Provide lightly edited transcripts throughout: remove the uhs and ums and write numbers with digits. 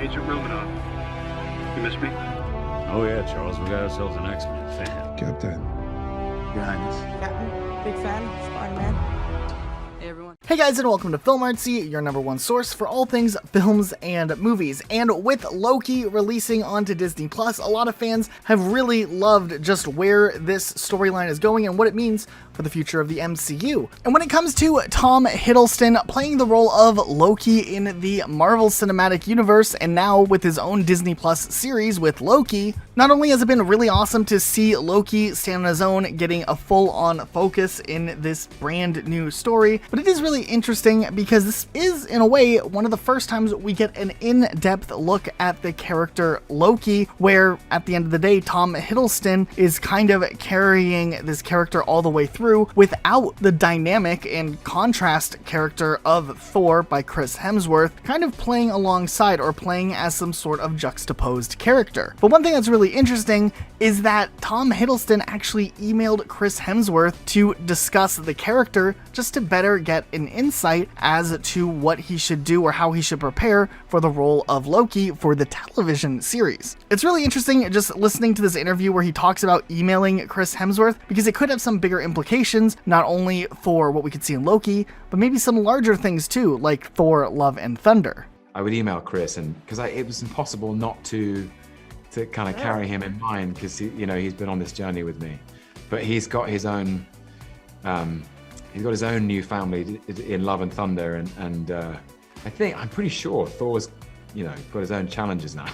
Agent Romanoff. You miss me? Oh yeah, Charles, we got ourselves an X-Men fan. Captain. Your Highness. Captain, big fan, Spiderman. Hey everyone. Hey guys, and welcome to Filmartsy, your #1 source for all things films and movies. And with Loki releasing onto Disney+, a lot of fans have really loved just where this storyline is going and what it means for the future of the MCU. And when it comes to Tom Hiddleston playing the role of Loki in the Marvel Cinematic Universe, and now with his own Disney+ series with Loki, not only has it been really awesome to see Loki stand on his own, getting a full-on focus in this brand new story, but it is really interesting because this is, in a way, one of the first times we get an in-depth look at the character Loki, where, at the end of the day, Tom Hiddleston is kind of carrying this character all the way through without the dynamic and contrast character of Thor by Chris Hemsworth kind of playing alongside or playing as some sort of juxtaposed character. But one thing that's really interesting is that Tom Hiddleston actually emailed Chris Hemsworth to discuss the character just to better get an insight as to what he should do or how he should prepare for the role of Loki for the television series. It's really interesting just listening to this interview where he talks about emailing Chris Hemsworth because it could have some bigger implications, not only for what we could see in Loki, but maybe some larger things too, like Thor, Love and Thunder. I would email Chris, and because it was impossible not to kind of carry him in mind, because he's been on this journey with me, but he's got his own new family in Love and Thunder, and I'm pretty sure Thor's got his own challenges now.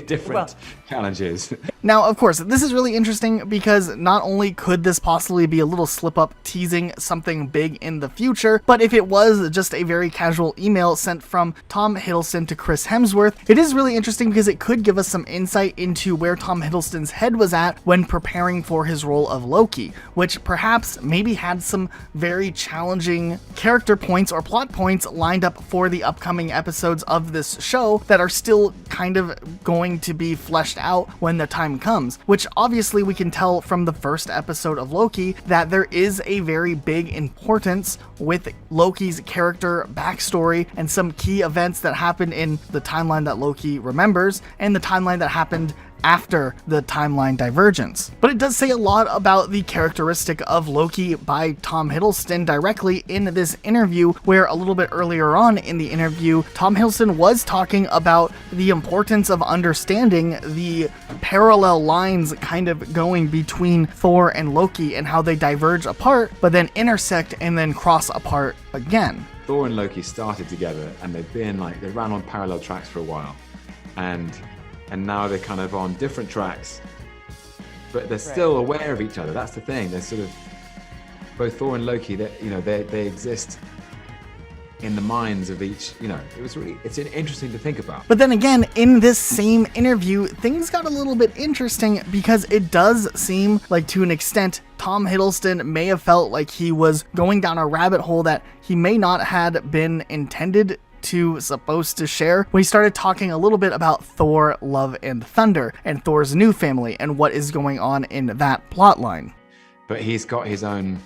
Different challenges. Now, of course, this is really interesting because not only could this possibly be a little slip-up teasing something big in the future, but if it was just a very casual email sent from Tom Hiddleston to Chris Hemsworth, it is really interesting because it could give us some insight into where Tom Hiddleston's head was at when preparing for his role of Loki, which perhaps maybe had some very challenging character points or plot points lined up for the upcoming episodes of this show that are still kind of going to be fleshed out when the time comes, which obviously we can tell from the first episode of Loki that there is a very big importance with Loki's character backstory and some key events that happened in the timeline that Loki remembers and the timeline that happened after the timeline divergence. But it does say a lot about the characteristic of Loki by Tom Hiddleston directly in this interview, where a little bit earlier on in the interview, Tom Hiddleston was talking about the importance of understanding the parallel lines kind of going between Thor and Loki and how they diverge apart, but then intersect and then cross apart again. Thor and Loki started together, and they ran on parallel tracks for a while, and now they're kind of on different tracks, but they're still aware of each other. That's the thing. They're sort of, both Thor and Loki, they exist in the minds of each, it's interesting to think about. But then again, in this same interview, things got a little bit interesting because it does seem like, to an extent, Tom Hiddleston may have felt like he was going down a rabbit hole that he may not had been supposed to share when he started talking a little bit about Thor, Love and Thunder and Thor's new family and what is going on in that plotline. But he's got his own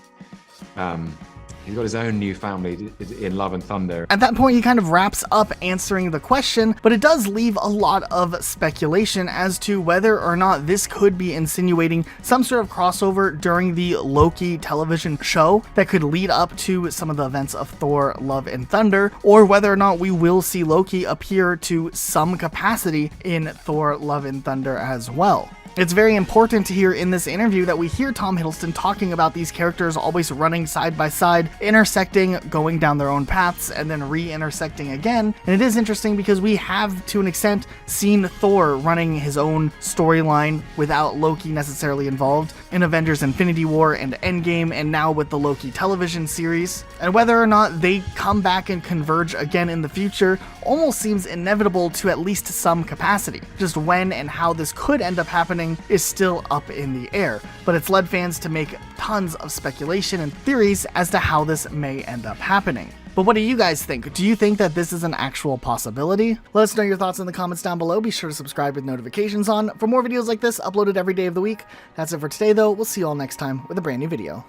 new family in Love and Thunder. At that point, he kind of wraps up answering the question, but it does leave a lot of speculation as to whether or not this could be insinuating some sort of crossover during the Loki television show that could lead up to some of the events of Thor, Love and Thunder, or whether or not we will see Loki appear to some capacity in Thor, Love and Thunder as well. It's very important to hear in this interview that we hear Tom Hiddleston talking about these characters always running side by side, intersecting, going down their own paths, and then re-intersecting again. And it is interesting because we have, to an extent, seen Thor running his own storyline without Loki necessarily involved in Avengers Infinity War and Endgame, and now with the Loki television series. And whether or not they come back and converge again in the future almost seems inevitable to at least some capacity. Just when and how this could end up happening is still up in the air, but it's led fans to make tons of speculation and theories as to how this may end up happening. But what do you guys think? Do you think that this is an actual possibility? Let us know your thoughts in the comments down below. Be sure to subscribe with notifications on for more videos like this uploaded every day of the week. That's it for today though. We'll see you all next time with a brand new video.